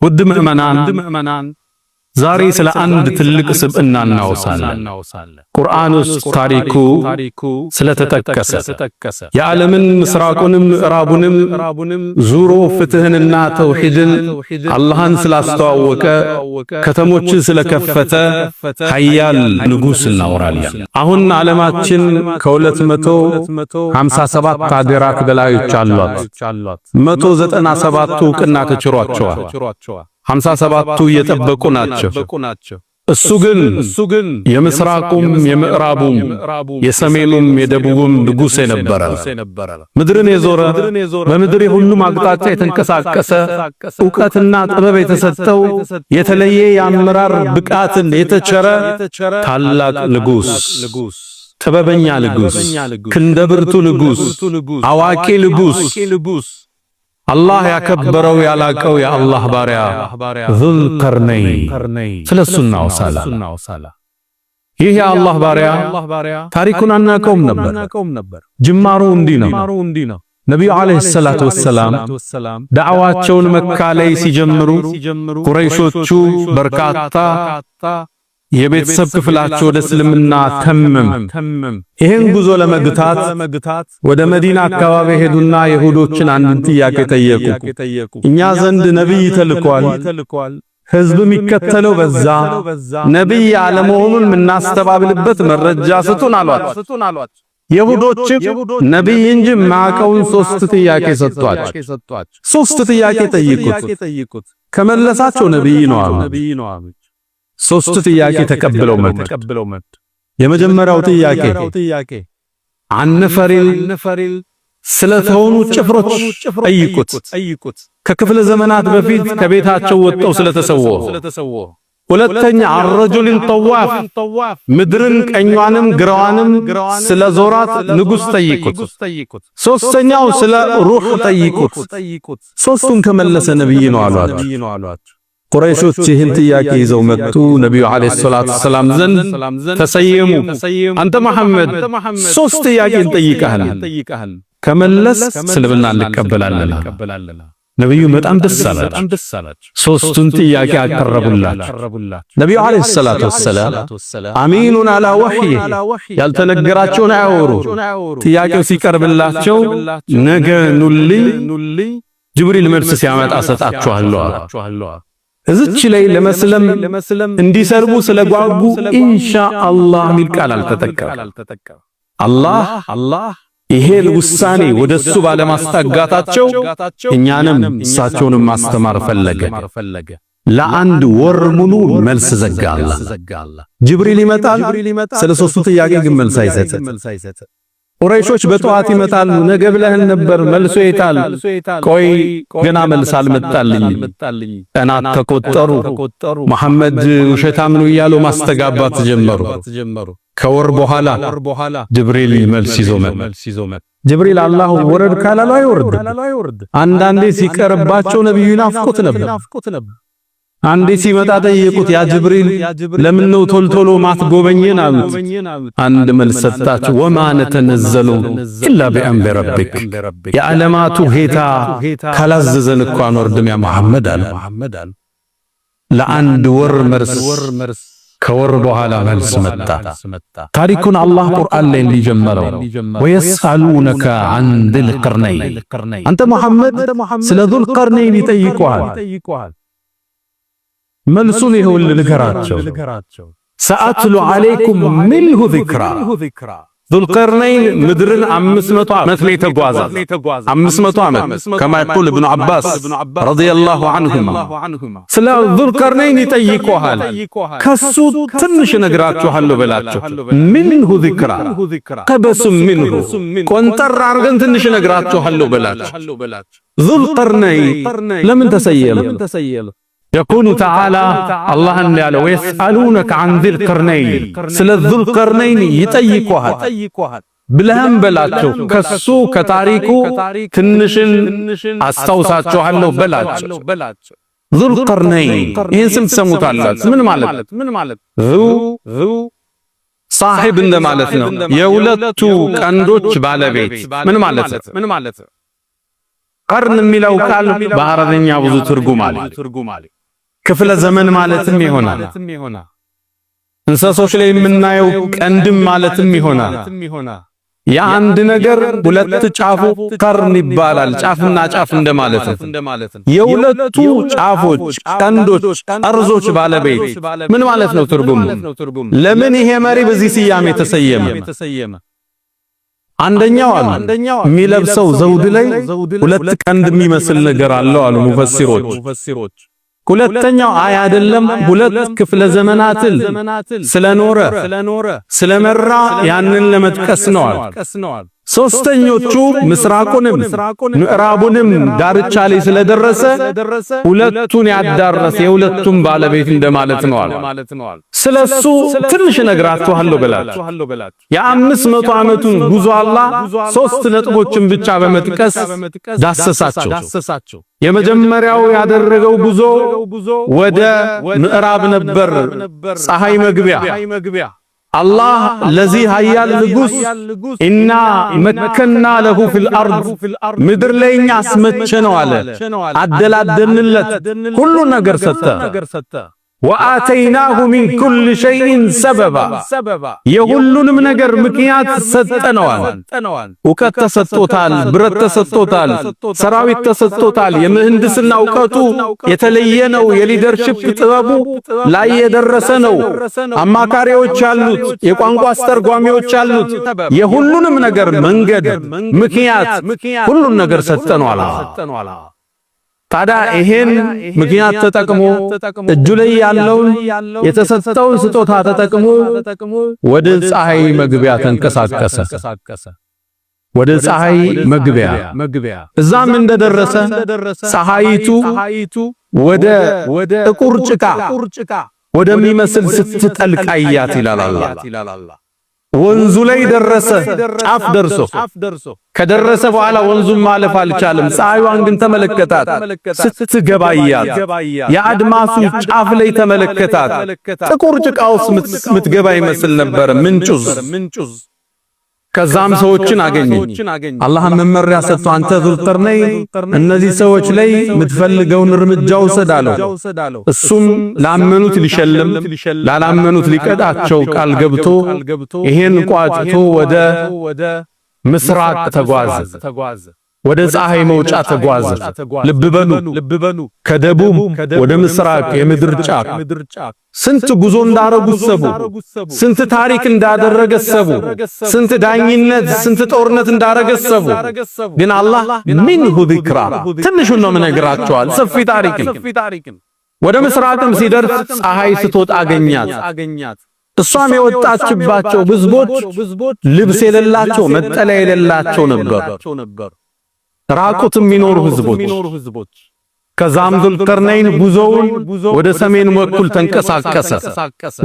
ውድ ምእመናን ዛሬ ስለ አንድ ትልቅ ስብዕና እናወሳለን። ቁርአን ውስጥ ታሪኩ ስለተጠቀሰ የዓለምን ምስራቁንም ምዕራቡንም ዙሮ ፍትህንና ተውሂድን አላህን ስላስተዋወቀ ከተሞችን ስለከፈተ ኃያል ንጉሥ እናወራለን። አሁን ዓለማችን ከ257 ሀገራት በላዮች አሏት። 197ቱ ዕውቅና ተችሯቸዋል። 57ቱ እየጠበቁ ናቸው። እሱ ግን የምስራቁም የምዕራቡም የሰሜኑም የደቡብም ንጉሥ የነበረ ምድርን የዞረ በምድር የሁሉም አቅጣጫ የተንቀሳቀሰ ዕውቀትና ጥበብ የተሰጠው የተለየ የአመራር ብቃትን የተቸረ ታላቅ ንጉሥ፣ ጥበበኛ ንጉሥ፣ ክንደብርቱ ንጉሥ፣ አዋቂ ንጉሥ፣ አላህ ያከበረው ያላቀው የአላህ ባሪያ ዙል ቀርነይን ስለሱ እናወሳለን። ይህ የአላህ ባሪያ ታሪኩን አናውቀውም ነበር። ጅማሩ እንዲህ ነው። ነቢዩ ዓለይሂ ሰላቱ ወሰላም ዳዕዋቸውን መካ ላይ ሲጀምሩ ቁረይሾቹ በርካታ የቤተሰብ ክፍላቸው ወደ እስልምና ተመም። ይህን ጉዞ ለመግታት ወደ መዲና አካባቢ ሄዱና ይሁዶችን አንድ ጥያቄ ጠየቁ። እኛ ዘንድ ነብይ ተልኳል፣ ህዝብ የሚከተለው በዛ፣ ነብይ አለመሆኑን የምናስተባብልበት መረጃ ስጡን አሏቸው። ይሁዶችም ነብይ እንጂ ማቀውን 3 ጥያቄ ሰጧቸው። 3 ጥያቄ ጠይቁት፣ ከመለሳቸው ነብይ ነው አሉ። 3 ጥያቄ ተቀብለው መጡ። የመጀመሪያው ጥያቄ አነፈሪል ስለተሆኑ ጭፍሮች ጠይቁት። ከክፍለ ዘመናት በፊት ከቤታቸው ወጥተው ስለተሰወሩ። ሁለተኛ አረጁልን ጠዋፍ ምድርን ቀኟንም ግራዋንም ስለዞራት ንጉሥ ጠይቁት። ሶስተኛው ስለ ሩህ ጠይቁት። 3ቱን ከመለሰ ነብይ ነው አሏቸው። ቁረይሾች ይህን ጥያቄ ይዘው መጡ። ነብዩ አለይሂ ሰላቱ ሰላም ዘንድ ተሰየሙ። አንተ መሐመድ 3 ጥያቄ እንጠይቀሃል፣ ከመለስ እስልምና እንቀበላለን። ነብዩ በጣም ደስ አላቸው። 3ቱን ጥያቄ አቀረቡላቸው። ነብዩ አለይሂ ሰላቱ ሰላም አሚኑን አላ ወህይ ያልተነገራቸውን አያወሩ። ጥያቄው ሲቀርብላቸው ነገ ኑልኝ ጅብሪል መልስ ሲያመጣ ሰጣችኋለሁ። እዚች ላይ ለመስለም እንዲሰርቡ ስለጓጉ ኢንሻአላህ ሚል ቃል አልተጠቀም። አላህ ይሄን ውሳኔ ወደሱ ባለማስጠጋታቸው እኛንም እሳቸውንም ማስተማር ፈለገ። ለአንድ ወር ሙሉ መልስ ዘጋላ። ጅብሪል ይመጣል፣ ስለ 3ቱ ጥያቄ ግን መልስ አይሰጥም። ቁረይሾች በጠዋት ይመጣሉ። ነገ ብለህን ነበር መልሶ ይታል። ቆይ ገና መልስ አልመጣልኝ። ቀናት ተቆጠሩ። መሐመድ ውሸታም ነው እያሉ ማስተጋባት ጀመሩ። ከወር በኋላ ጅብሪል መልስ ይዞ መጣ። ጅብሪል አላህ ወረድ ካላለው አይወርድ። አንዳንዴ ሲቀርባቸው ነብዩ ናፍቆት ነበር። አንዴ ሲመጣ ጠየቁት፣ ያ ጅብሪል ለምን ነው ቶልቶሎ ማትጎበኘን አሉት። አንድ መልስ ሰጣቸው፣ ወማ ነተነዘሉ ኢላ ቢአምሪ ረቢክ የዓለማቱ ጌታ ካላዘዘን እኮ አንወርድም ያ መሐመድ አለ። ለአንድ ወር መልስ፣ ከወር በኋላ መልስ መጣ። ታሪኩን አላህ ቁርአን ላይ እንዲጀመረው ወየስአሉነከ አን ذል ቀርነይን አንተ መሐመድ ስለ ذል ቀርነይን ይጠይቁሃል። መልሱን ይሁን ልንገራቸው። ሰአትሉ ዓለይኩም ሚንሁ ዚክራ ذل ቀርነይን ምድርን 500 ዓመት ላይ ተጓዘ። 500 ዓመት ከማ ይقول ابن عباس رضي الله عنهما ስለ ذل ቀርነይን ይጠይቁሃል። ከሱ ትንሽ ነግራችኋለሁ በላቸው። ሚንሁ ዚክራ ቀበሱ ሚንሁ ቆንጠር አርገን ትንሽ ነግራችኋለሁ በላቸው። ذل ቀርነይን ለምን ተሰየመ? يقول تعالى الله እንዳለ ويسألونك عن ذي القرنين ስለ ذو القرنين ይጠይቁሃል ብለህም በላቸው። ከሱ ከታሪኩ ትንሽን አስታውሳችኋለሁ በላቸው። ذو القرنين ይህን ስም ትሰሙታላችሁ። ምን ማለት ذو صاحب እንደማለት ነው። የሁለቱ ቀንዶች ባለቤት ምን ማለት ቀርን የሚለው ቃል በአረብኛ ብዙ ትርጉም አለ። ክፍለ ዘመን ማለትም ይሆናል። እንስሶች ላይ የምናየው ቀንድም ማለትም ይሆናል። የአንድ ነገር ሁለት ጫፉ ቀርን ይባላል። ጫፍና ጫፍ እንደማለት ነው። የሁለቱ ጫፎች ቀንዶች ጠርዞች ባለቤት ምን ማለት ነው? ትርጉሙ ለምን ይሄ መሪ በዚህ ስያሜ ተሰየመ? አንደኛው የሚለብሰው ዘውድ ላይ ሁለት ቀንድ የሚመስል ነገር አለው አሉ ሙፈሲሮች። ሁለተኛው አይደለም ሁለት ክፍለ ዘመናትን ስለኖረ ስለመራ ያንን ለመጥቀስ ነው። ሶስተኞቹ ምስራቁንም ምዕራቡንም ዳርቻ ላይ ስለደረሰ ሁለቱን ያዳረሰ የሁለቱም ባለቤት እንደማለት ነው። ስለሱ ትንሽ ነግራችኋለሁ ብላችሁ የ500 ዓመቱን ጉዞ አላህ 3 ነጥቦችን ብቻ በመጥቀስ ዳሰሳቸው። የመጀመሪያው ያደረገው ጉዞ ወደ ምዕራብ ነበር፣ ፀሐይ መግቢያ። አላህ ለዚህ ኃያል ንጉስ ኢና መከና ለሁ ፊል አርድ ምድር ለኛ አስመቸነው አለ፣ አደላደንለት፣ ሁሉ ነገር ሰጠ። ወአተይናሁ ሚን ኩል ሸይኢን ሰበባ የሁሉንም ነገር ምክንያት ሰጠነዋል። እውቀት ተሰጥቶታል፣ ብረት ተሰጥቶታል፣ ሰራዊት ተሰጥቶታል። የምህንድስና እውቀቱ የተለየ ነው። የሊደርሺፕ ጥበቡ ላይ የደረሰ ነው። አማካሪዎች አሉት፣ የቋንቋ አስተርጓሚዎች አሉት። የሁሉንም ነገር መንገድ ምክንያት ሁሉን ነገር ሰጠነዋል። ታዲያ ይሄን ምክንያት ተጠቅሞ እጁ ላይ ያለውን የተሰጠውን ስጦታ ተጠቅሞ ወደ ፀሐይ መግቢያ ተንቀሳቀሰ። ወደ ፀሐይ መግቢያ እዛም እንደደረሰ ፀሐይቱ ወደ ጥቁር ጭቃ ወደሚመስል ስትጠልቅ አያት ይላል አላህ። ወንዙ ላይ ደረሰ። ጫፍ ደርሶ ከደረሰ በኋላ ወንዙን ማለፍ አልቻለም። ፀሐይዋን ግን ተመለከታት ስትገባያት። የአድማሱ ጫፍ ላይ ተመለከታት። ጥቁር ጭቃ ውስጥ ምትገባ ይመስል ነበር ምንጩዝ። ከዛም ሰዎችን አገኘ። አላህ መመሪያ ሰጥቶ አንተ ዙልቀርነይን እነዚህ ሰዎች ላይ የምትፈልገውን እርምጃ ውሰድ አለው። እሱም ላመኑት ሊሸልም ላላመኑት ሊቀጣቸው ቃል ገብቶ ይሄን ቋጭቶ ወደ ምስራቅ ተጓዘ። ወደ ፀሐይ መውጫ ተጓዘ። ልብ በሉ ከደቡብ ወደ ምስራቅ የምድር ጫፍ ስንት ጉዞ እንዳረጉ ሰቡ፣ ስንት ታሪክ እንዳደረገ ሰቡ፣ ስንት ዳኝነት ስንት ጦርነት እንዳረገ ሰቡ። ግን አላህ ሚንሁ ዚክራ ትንሹን ነው የምነግራቸዋል። ሰፊ ታሪክን ወደ ምስራቅም ሲደርስ ፀሐይ ስትወጣ አገኛት። እሷም የወጣችባቸው ህዝቦች ልብስ የሌላቸው መጠለያ የሌላቸው ነበር። ራቁት የሚኖሩ ህዝቦች። ከዛም ዙልቀርነይን ጉዞውን ወደ ሰሜን በኩል ተንቀሳቀሰ።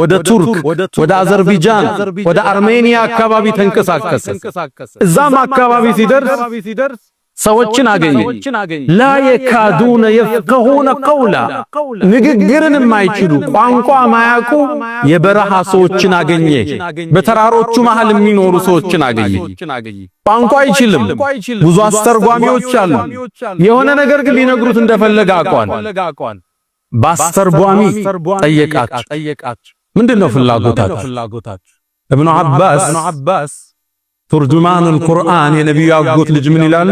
ወደ ቱርክ፣ ወደ አዘርባይጃን፣ ወደ አርሜኒያ አካባቢ ተንቀሳቀሰ። እዛም አካባቢ ሲደርስ ሰዎችን አገኘ። ላ የካዱነ የፍቀሁነ ቀውላ ንግግርን የማይችሉ ቋንቋ ማያውቁ የበረሃ ሰዎችን አገኘ። በተራሮቹ መሃል የሚኖሩ ሰዎችን አገኘ። ቋንቋ አይችልም፣ ብዙ አስተርጓሚዎች አሉ። የሆነ ነገር ግን ሊነግሩት እንደፈለገ አቋን በአስተርጓሚ ጠየቃቸው። ምንድነው ፍላጎታችሁ? ኢብኑ አባስ ቱርጁማኑል ቁርአን የነቢዩ አጎት ልጅ ምን ይላሉ?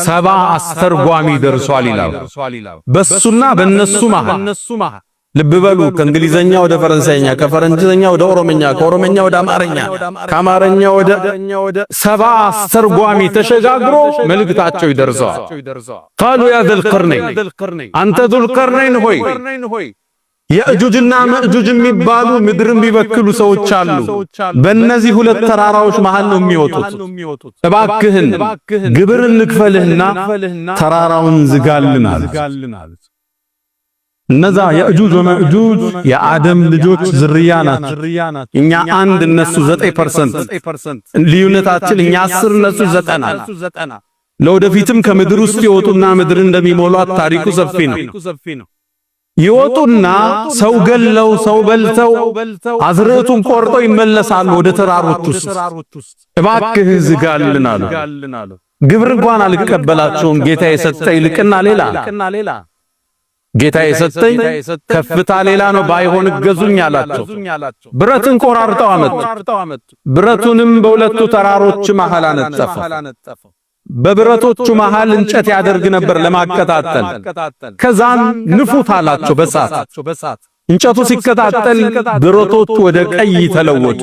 70 አስተርጓሚ ደርሷል ይላሉ። በሱና በነሱ መሃል ልብ በሉ። ከእንግሊዘኛ ወደ ፈረንሳይኛ፣ ከፈረንሳይኛ ወደ ኦሮምኛ፣ ከኦሮምኛ ወደ አማርኛ፣ ከአማርኛ ወደ 70 አስተርጓሚ ተሸጋግሮ መልእክታቸው ይደርሰዋል። ቃሉ ያ ዙልቀርነይን አንተ ዙልቀርነይን ሆይ የእጁጅና መእጁጅ የሚባሉ ምድርን ቢበክሉ ሰዎች አሉ። በእነዚህ ሁለት ተራራዎች መሃል ነው የሚወጡት። እባክህን ግብር እንክፈልህና ተራራውን ዝጋልን አሉት። እነዛ የእጁጅ ወመእጁጅ የአደም ልጆች ዝርያ ናቸው። እኛ 1 እነሱ 9% ልዩነታችን፣ እኛ 10 እነሱ 90። ለወደፊትም ከምድር ውስጥ ይወጡና ምድር እንደሚሞሏት ታሪኩ ሰፊ ነው። ይወጡና ሰው ገለው ሰው በልተው አዝርዕቱን ቆርጠው ይመለሳሉ ወደ ተራሮች ውስጥ። እባክህ ዝጋልን አሉ። ግብር እንኳን አልቀበላችሁም ጌታ የሰጠኝ ልቅና ሌላ ጌታ የሰጠኝ ከፍታ ሌላ ነው ባይሆን እገዙኝ አላቸው። ብረትን ቆራርጠው አመጡ። ብረቱንም በሁለቱ ተራሮች መሃል አነጠፈ። በብረቶቹ መሃል እንጨት ያደርግ ነበር ለማቀጣጠል። ከዛም ንፉት አላቸው በሳት። እንጨቱ ሲከታተል ብረቶቹ ወደ ቀይ ተለወጡ።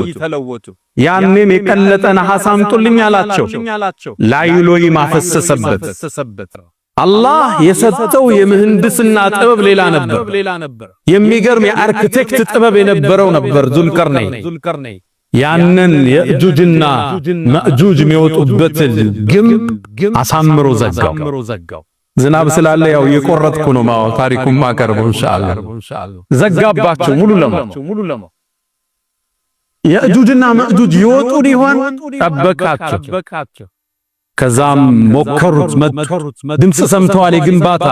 ያኔም የቀለጠ ነሐስ አምጡልኝ አላቸው። ላይሎይ ማፈሰሰበት። አላህ የሰጠው የምህንድስና ጥበብ ሌላ ነበር። የሚገርም የአርኪቴክት ጥበብ የነበረው ነበር ዙልቀርነይን። ያንን የእጁጅና መእጁጅ የሚወጡበት ግንብ አሳምሮ ዘጋው። ዝናብ ስላለ ያው የቆረጥኩ ነው ታሪኩን ማቀርበው ኢንሻአላህ። ዘጋባቸው ሙሉ ለሙ የእጁጅና መእጁጅ ይወጡ ሊሆን ጠበቃቸው። ከዛም ሞከሩት፣ ድምጽ ሰምተዋል የግንባታ።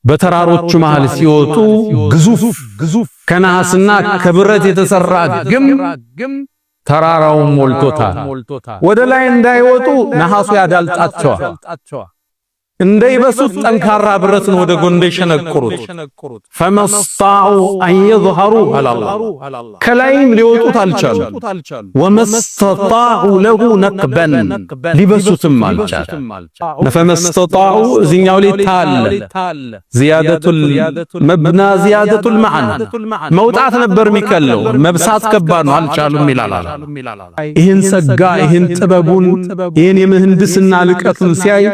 በተራሮቹ መሃል ሲወጡ ግዙፍ ከነሐስና ከብረት የተሰራ ግንብ ተራራውን ሞልቶታል። ወደ ላይ እንዳይወጡ ነሐሱ ያዳልጣቸዋል። እንዳይበሱት ጠንካራ ብረትን ወደ ጎን ሸነቆሩት። ፈመስጣኡ አን يظهروا على الله ከላይም ሊወጡት አልቻሉ። ወመስጣኡ ለሁ ነቅበን ሊበሱትም አልቻሉ። ፈመስጣኡ እዚህኛው ሊታል ዚያደቱል መብና ዚያደቱል መዓና መውጣት ነበር የሚከለው መብሳት ከባድ ነው አልቻሉም ይላል። ይህን ጸጋ ይህን ጥበቡን ይህን የምህንድስና ልቀቱን ሲያይ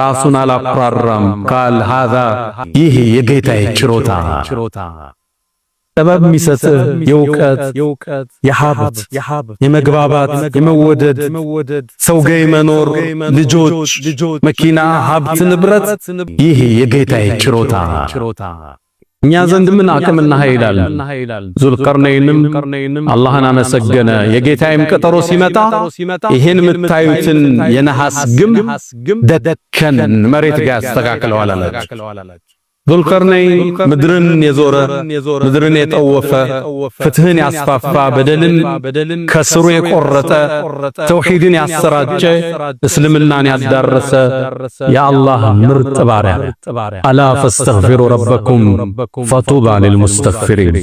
ራሱን አላኩራራም። ቃል ሃዛ ይህ የጌታዬ ችሮታ ጥበብ የሚሰጥ የእውቀት የሀብት የመግባባት የመወደድ ሰው ጋር መኖር ልጆች መኪና ሀብት ንብረት ይህ የጌታዬ ችሮታ እኛ ዘንድ ምን አቅምና ኃይል አለ? ዙልቀርነይንም አላህን አመሰገነ። የጌታዬም ቀጠሮ ሲመጣ ይሄን የምታዩትን የነሐስ ግንብ ደከን መሬት ጋር ያስተካክለዋል አላቸው። ዙልቀርነይን ምድርን የዞረ ምድርን የጠወፈ ፍትህን ያስፋፋ በደልን ከስሩ የቆረጠ ተውሂድን ያሰራጨ እስልምናን ያዳረሰ የአላህ ምርጥ ባሪያ አላ ፈስተግፊሩ ረበኩም ፈጡባ ሊልሙስተግፊሪን